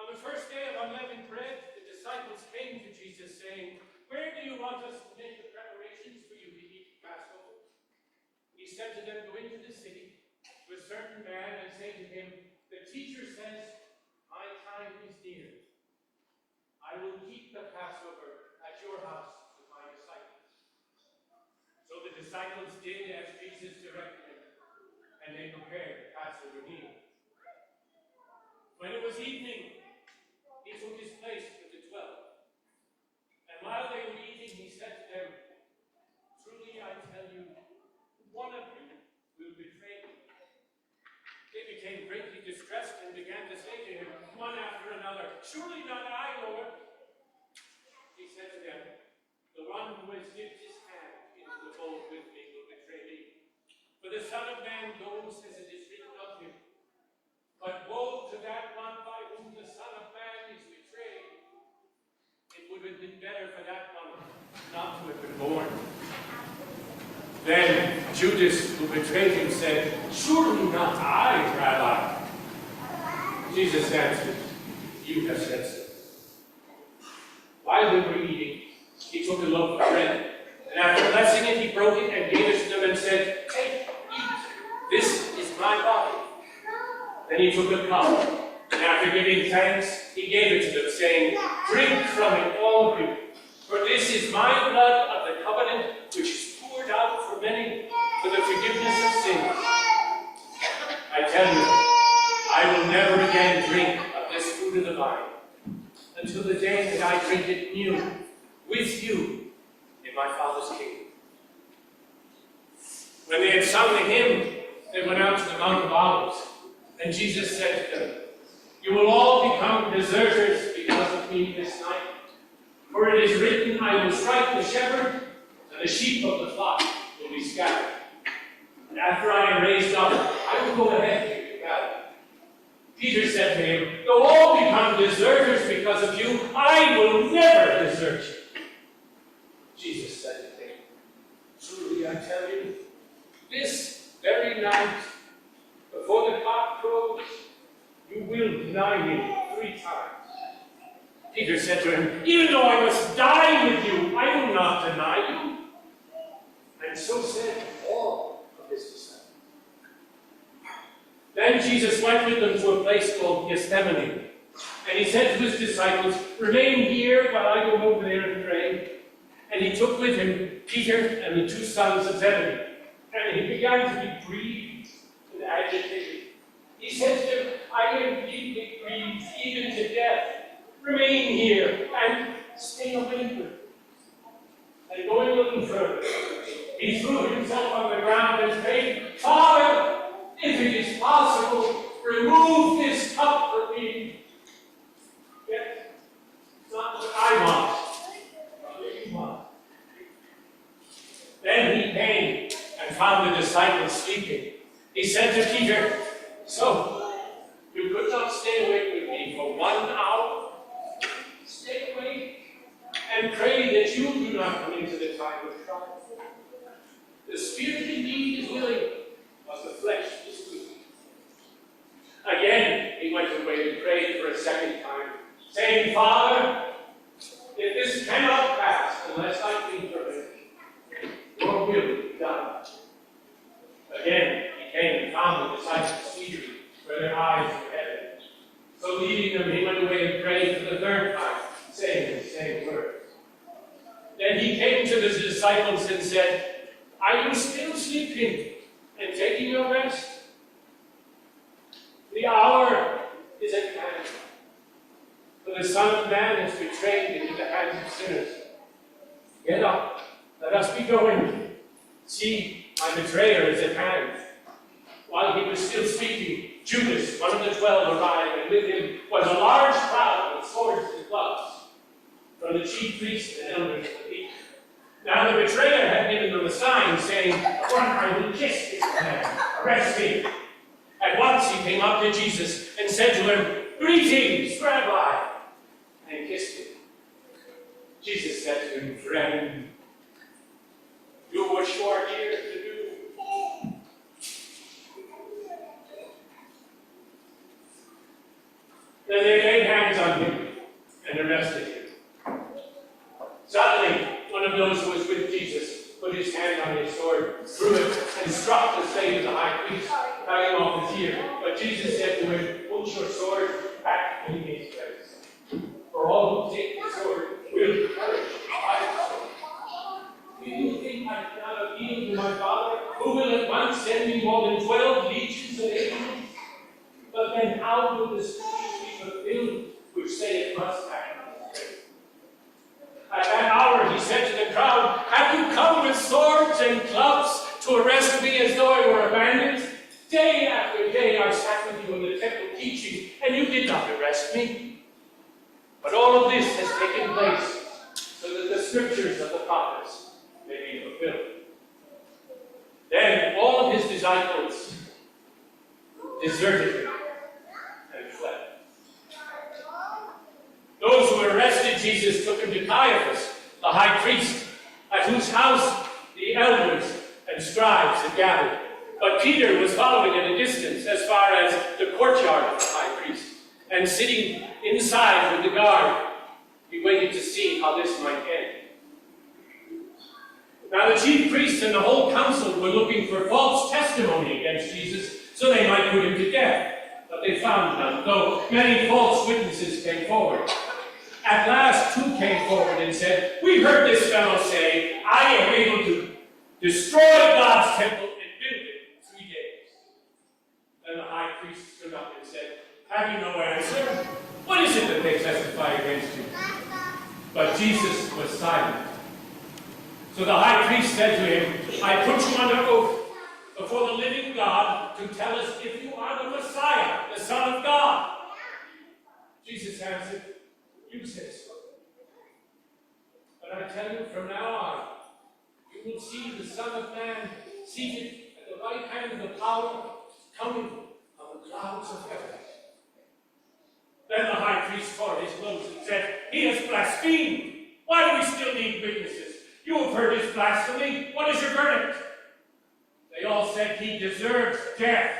On the first day of unleavened bread, the disciples came to Jesus, saying, "Where do you want us to make the preparations for you to eat Passover?" He said to them, "Go into the city to a certain man and say to him, 'The teacher says, my time is near. I will keep the Passover at your house with my disciples.'" So the disciples did as Jesus directed them, and they prepared the Passover meal. When it was evening, he took his place with the 12. And while they were eating, he said to them, "Truly I tell you, one of you will betray me." They became greatly distressed and began to say to him, one after another, "Surely not I, Lord." He said to them, "The one who has dipped his hand into the bowl with me will betray me. For the Son of Man goes as it is written of him. But woe to that one by whom the Son of Man is betrayed. It would have been better for that one not to have been born." Then Judas, who betrayed him, said, "Surely not I, Rabbi." Jesus answered, "You have said so." While they were eating, he took a loaf of bread, and after blessing it, he broke it and gave it to them and said, "Take, eat. This is my body." Then he took a cup, and after giving thanks, he gave it to them, saying, "Drink from it, all of you, for this is my blood of the covenant, which is poured out for many for the forgiveness of sins. I tell you, I will never again drink of this fruit of the vine, until the day that I drink it new with you in my Father's kingdom." When they had sung the hymn, they went out to the Mount of Olives. And Jesus said to them, "You will all become deserters because of me this night. For it is written, I will strike the shepherd, and the sheep of the flock will be scattered. And after I am raised up, I will go ahead of you to battle." Peter said to him, "Though all become deserters because of you, I will never desert you." Jesus said to him, "Truly I tell you, this very night, before the cock crows, you will deny me 3 times." Peter said to him, "Even though I must die with you, I will not deny you." And so said all of his disciples. Then Jesus went with them to a place called Gethsemane. And he said to his disciples, "Remain here while I go over there and pray." And he took with him Peter and the 2 sons of Zebedee. And he began to be grieved and agitated. He said to them, "I am deeply grieved, even to death. Remain here and stay awake with me." And going a little further, he threw himself on the ground and prayed, "Father, if it is possible, remove this cup from me. Yet it's not what I want, but what you want." Then he came and found the disciples sleeping. He said to Peter, "So, you could not stay awake with me for 1 hour? Stay awake and pray that you do not come into the time of trial. The spirit indeed is willing, but the flesh is weak." Again, he went away and prayed for a second time, saying, "Father, if this cannot pass unless I think from it, your will be done." Again, he came and found the disciples sleeping, where their eyes were heavy. So leaving them, he went away and prayed for the 3rd time, saying the same words. Then he came to the disciples and said, "Are you still sleeping and taking your rest? The hour is at hand, for the Son of Man is betrayed into the hands of sinners. Get up, let us be going. See, my betrayer is at hand." While he was still speaking, Judas, one of the 12, arrived, and with him was a large crowd with swords and clubs, from the chief priests and elders of the people. Now the betrayer had given them a sign, saying, "One I will kiss this man, arrest me." At once he came up to Jesus and said to him, "Greetings, Rabbi," and kissed him. Jesus said to him, "Friend, do what you are here to do." Then they laid hands on But Jesus said to him, put your sword back in its place. For all who take the sword will perish by the sword. Do you think I cannot appeal to my Father, who will at once send me more than 12 legions of angels? But then how will the scriptures be fulfilled, which say it must happen? At that hour he said to the crowd, have you come with swords and clubs to arrest me as though I were a bandit? Day after day I sat with you in the temple teaching, and you did not arrest me. But all of this has taken place so that the scriptures of the prophets may be fulfilled. Then all of his disciples deserted him and fled. Those who arrested Jesus took him to Caiaphas, the high priest, at whose house the elders and scribes had gathered. But Peter was following at a distance as far as the courtyard of the high priest, and sitting inside with the guard, he waited to see how this might end. Now the chief priests and the whole council were looking for false testimony against Jesus, so they might put him to death. But they found none, though many false witnesses came forward. At last, two came forward and said, we heard this fellow say, I am able to destroy God's temple and build it in 3 days. Then the high priest stood up and said, have you no answer? What is it that they testify against you? But Jesus was silent. So the high priest said to him, I put you under oath before the living God to tell us if you are the Messiah, the Son of God. Jesus answered, you say so. But I tell you, from now on, you will see the Son of Man seated at the right hand of the power, coming on the clouds of heaven. Then the high priest tore his clothes and said, he has blasphemed. Why do we still need witnesses? You have heard his blasphemy. What is your verdict? They all said he deserves death.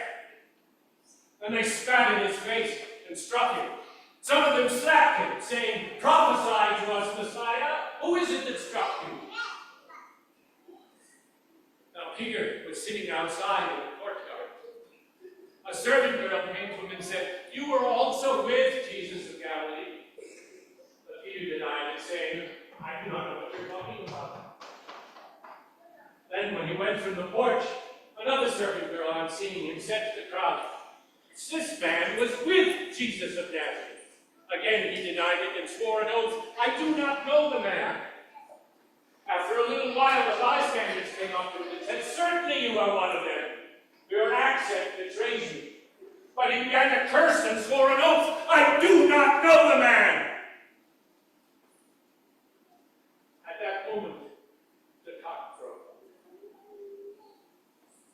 Then they spat in his face and struck him. Some of them slapped him, saying, prophesy to us, Messiah. Who is it that struck you? Now Peter was sitting outside in the courtyard. A servant girl came to him and said, you were also with Jesus of Galilee. But Peter denied it, saying, I do not know what you're talking about. Then when he went from the porch, another servant girl, on seeing him, said to the crowd, this man was with Jesus of Nazareth. Again he denied it and swore an oath, I do not know the man. After a little while, the bystanders came up to him and said, certainly you are one of them. Your accent betrays you. But he began to curse and swore an oath, I do not know the man. At that moment, the cock crowed.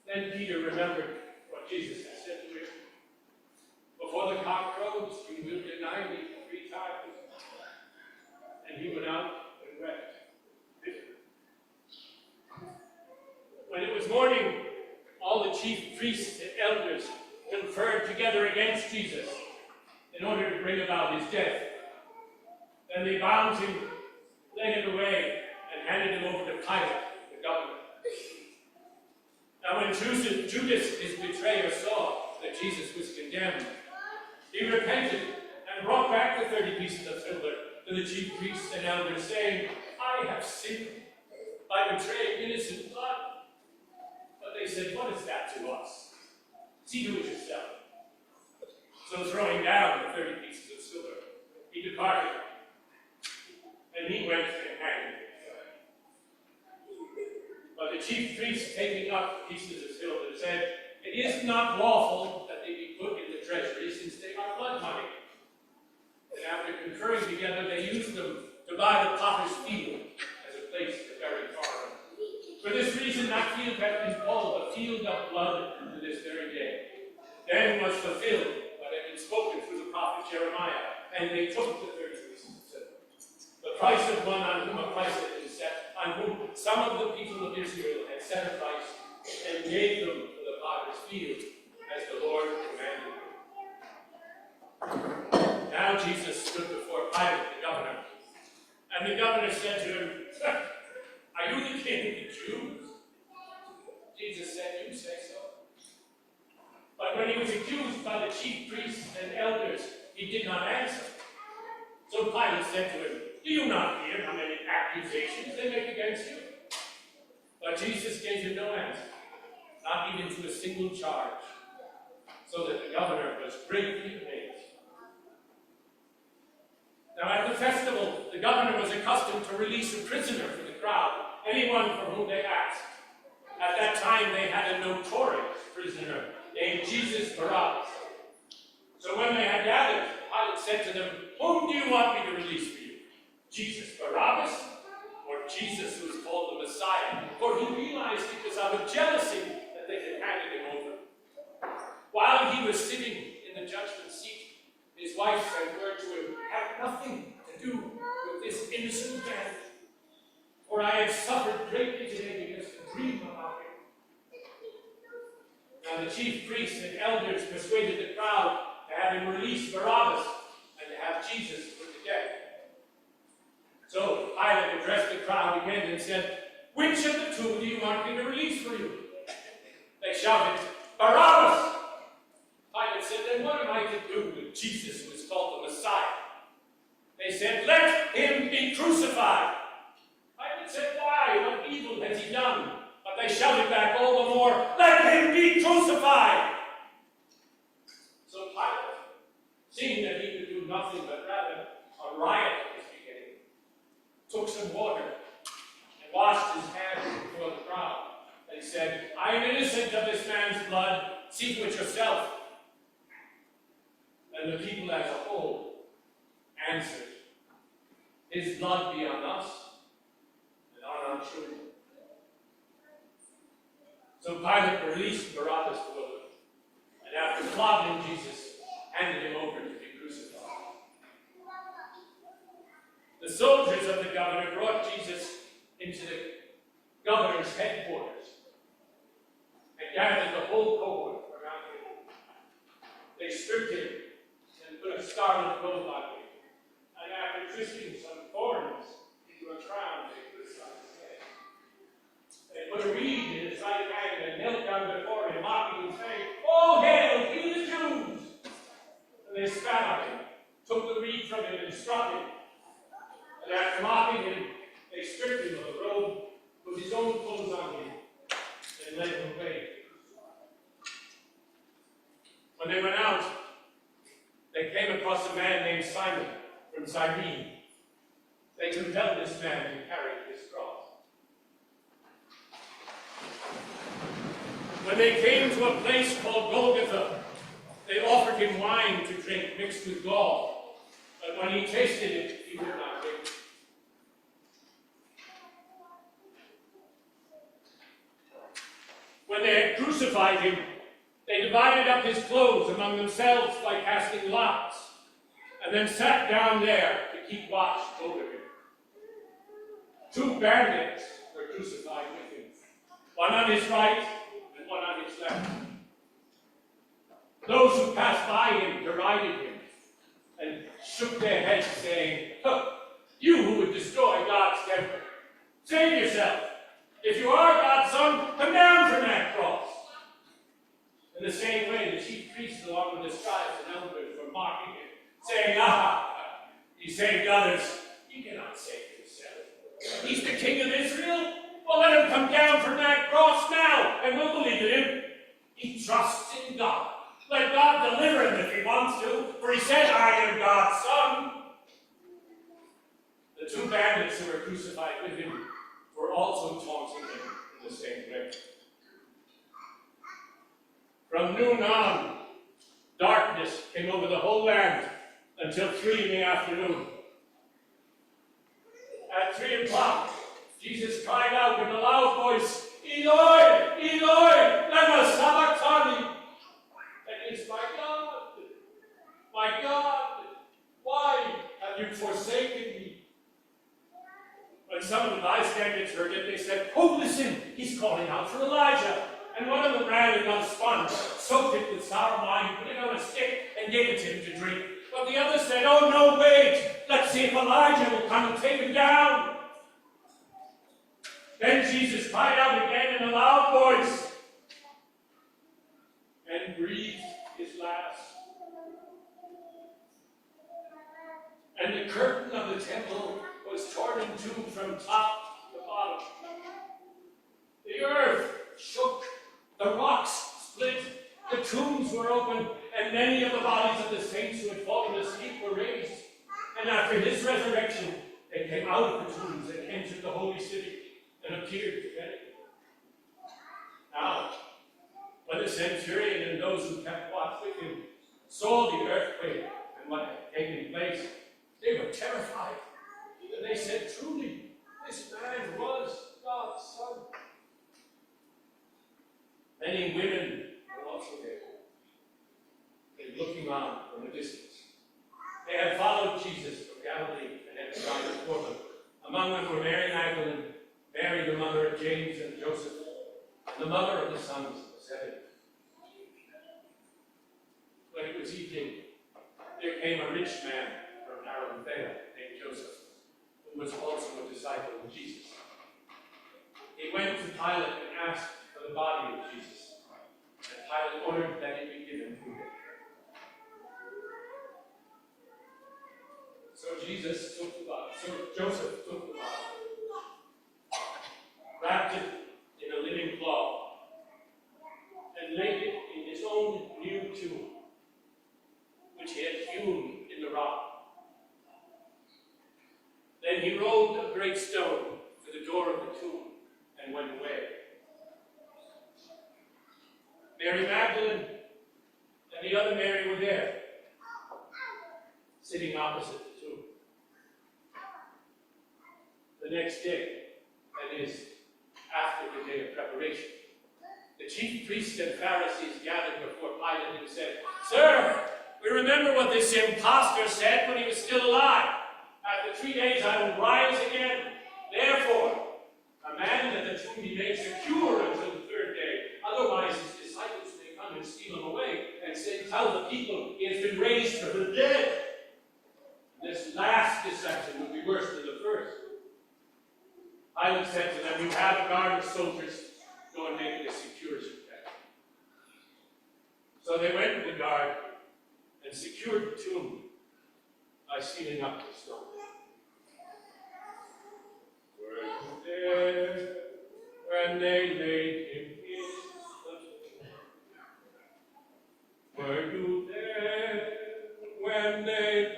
Then Peter remembered what Jesus had said to him. Before the cock crows, you will deny me 3 times. And he went out and wept bitterly. When it was morning, all the chief priests and elders conferred together against Jesus in order to bring about his death. Then they bound him, led him away, and handed him over to Pilate, the governor. Now when Judas, his betrayer, saw that Jesus was condemned, he repented and brought back the 30 pieces of silver to the chief priests and elders, saying, I have sinned by betraying innocent blood. But they said, what is that to us? See to it yourself. So throwing down the 30 pieces of silver, he departed, and he went and hanged himself. But the chief priests, taking up pieces of silver, said, it is not lawful that they be put in the treasury, since they are blood money. And after conferring together, they used them to buy the potter's field as a place to bury corn. For this reason, that field has been called the field of blood to this very day. Then was fulfilled what had been spoken through the prophet Jeremiah, and they took the 30 pieces of silver. The price of one on whom a price had been set, on whom some of the people of Israel had set a price, and gave them to the potter's field, as the Lord commanded him. Now Jesus stood before Pilate, the governor, and the governor said to him, are you the king of the Jews? Jesus said, you say so. But But when he was accused by the chief priests and elders, he did not answer. So Pilate said to him, "Do you not hear how many accusations they make against you?" But Jesus gave him no answer, not even to a single charge, so that the governor was greatly amazed. Now at the festival, the governor was accustomed to release a prisoner for the crowd, anyone for whom they asked. At that time, they had a notorious prisoner named Jesus Barabbas. So when they had gathered, Pilate said to them, "Whom do you want me to release for you? Jesus Barabbas, or Jesus who is called the Messiah?" For he realized it was out of jealousy that they had handed him over. While he was sitting in the judgment seat, his wife sent word to him, "Have nothing to do with this innocent man, for I have suffered greatly today because of the dream about him." Now the chief priests and elders persuaded the crowd to have him release Barabbas and to have Jesus put to death. So Pilate addressed the crowd again and said, "Which of the two do you want me to release for you?" They shouted, "Barabbas!" Pilate said, "Then what am I to do with Jesus who is called the Messiah?" They said, "Let him be crucified." Pilate said, "Why? What evil has he done?" But they shouted back all the more, "Let him be crucified!" So Pilate, seeing that he could do nothing but rather a riot was beginning, took some water and washed his hands before the crowd and said, "I am innocent of this man's blood. See to it yourself." And the people as a whole answered, "His blood be on us and on our children." So Pilate released Barabbas for them, and after flogging Jesus, handed him over to be crucified. The soldiers of the governor brought Jesus into the governor's headquarters and gathered the whole cohort around him. They stripped him and put a scarlet robe on him, and after twisting some thorns into a crown, they put it on his head. They put a reed in his right hand and knelt down before him, mocking and saying, "Oh, hail, King of the Jews!" And they spat on him, took the reed from him, and struck him. And after mocking him, they stripped him of the robe, put his own clothes on him, and led him away. When they went out, they came across a man named Simon from Cyrene. They compelled this man to carry his cross. When they came to a place called Golgotha, they offered him wine to drink mixed with gall, but when he tasted it, he would not drink. When they had crucified him, they divided up his clothes among themselves by casting lots, and then sat down there to keep watch over him. 2 bandits were crucified with him, one on his right and one on his left. Those who passed by him derided him and shook their heads, saying, "You who would destroy God's temple, save yourself. If you are God's son, come down from that cross." In the same way, the chief priests, along with the scribes and elders, were mocking him, saying, "Ah, he saved others. You cannot save yourself. He's the king of Israel? Well, let him come down from that cross now, and we'll believe in him. He trusts in God. Let God deliver him if he wants to, for he said, 'I am God's son.'" The 2 bandits who were crucified with him were also taunting him in the same way. From noon on, darkness came over the whole land until 3 in the afternoon. At 3 o'clock, Jesus cried out in a loud voice, "Eloi, Eloi, lema sabachthani?" That is, my God, why have you forsaken me?" When some of the bystanders heard it, they said, "Oh, listen, he's calling out for Elijah." And one of them ran and got a sponge, soaked it with sour wine, put it on a stick, and gave it to him to drink. But the others said, "Oh, no, wait, let's see if Elijah will come and take him down." Then Jesus cried out again in a loud voice and breathed and the curtain of the temple was torn in two from top to bottom. The earth shook, the rocks split, the tombs were opened, and many of the bodies of the saints who had fallen asleep were raised. And after his resurrection, they came out of the tombs and entered the holy city and appeared to many. Now, when the centurion and those who kept watch with him saw the earthquake and what had taken place, they were terrified. And they said, "Truly, this man was God's Son." Many women were also there, looking on from a distance. They had followed Jesus from Galilee and had gone before them. Among them were Mary Magdalene, Mary the mother of James and Joseph, and the mother of the sons of Zebedee. When it was evening, there came a rich man from Arimathea named Joseph, who was also a disciple of Jesus. He went to Pilate and asked for the body of Jesus, and Pilate ordered that it be given to him. So Joseph took the body, wrapped it in a linen cloth, and laid it in his own new tomb, which he had hewn in the rock. Then he rolled a great stone to the door of the tomb and went away. Mary Magdalene and the other Mary were there, sitting opposite the tomb. The next day, that is, after the day of preparation, the chief priests and Pharisees gathered before Pilate and said, "Sir, we remember what this impostor said when he was still alive. After 3 days I will rise again. Therefore, command that the tomb be made secure until the third day. Otherwise his disciples may come and steal him away and say, 'Tell the people he has been raised from the dead.'" This last deception would be worse than the first. Pilate said to them, "You have a guard of soldiers. Go and make it as secure as you can." So they went to the guard and secured the tomb by sealing up the stone. Were you there when they laid him in the tomb? Were you there when they